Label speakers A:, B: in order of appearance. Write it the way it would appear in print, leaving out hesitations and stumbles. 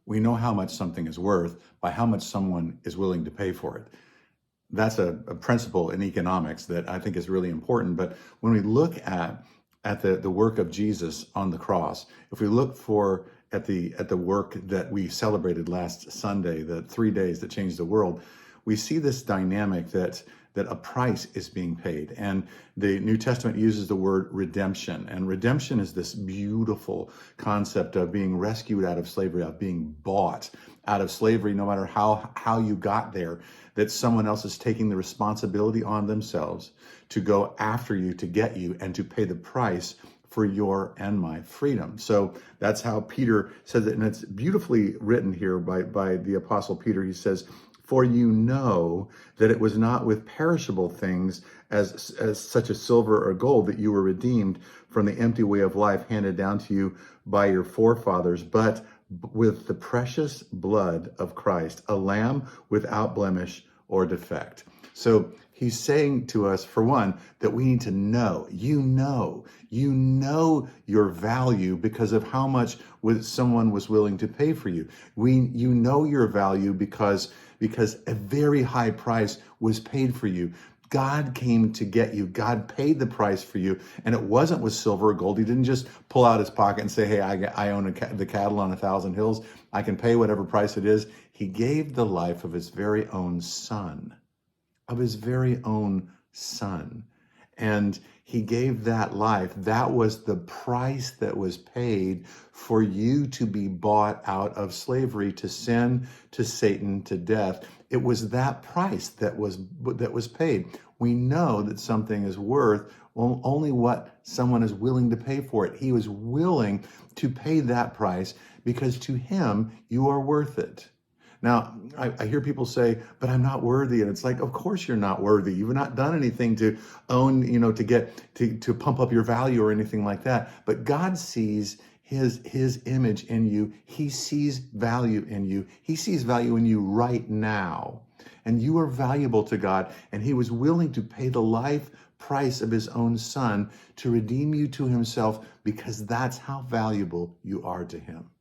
A: We know how much something is worth by how much someone is willing to pay for it. That's a principle in economics that I think is really important. But when we look at the work of Jesus on the cross, if we look at the work that we celebrated last Sunday, the 3 days that changed the world, we see this dynamic that a price is being paid. And the New Testament uses the word redemption. And redemption is this beautiful concept of being rescued out of slavery, of being bought out of slavery, no matter how you got there, that someone else is taking the responsibility on themselves to go after you, to get you, and to pay the price for your and my freedom. So that's how Peter says it, and it's beautifully written here by the Apostle Peter. He says, "For you know that it was not with perishable things as such as silver or gold that you were redeemed from the empty way of life handed down to you by your forefathers, but with the precious blood of Christ, a lamb without blemish or defect." So he's saying to us, for one, that we need to know, you know your value because of how much someone was willing to pay for you. You know your value because a very high price was paid for you. God came to get you. God paid the price for you. And it wasn't with silver or gold. He didn't just pull out his pocket and say, hey, I own the cattle on 1,000 hills. I can pay whatever price it is. He gave the life of his very own son, And he gave that life. That was the price that was paid for you to be bought out of slavery to sin, to Satan, to death. It was that price that was paid. We know that something is worth only what someone is willing to pay for it. He was willing to pay that price because to him, you are worth it. Now, I hear people say, but I'm not worthy. And it's like, of course you're not worthy. You've not done anything to own, to pump up your value or anything like that. But God sees his image in you. He sees value in you. He sees value in you right now. And you are valuable to God. And he was willing to pay the life price of his own son to redeem you to himself because that's how valuable you are to him.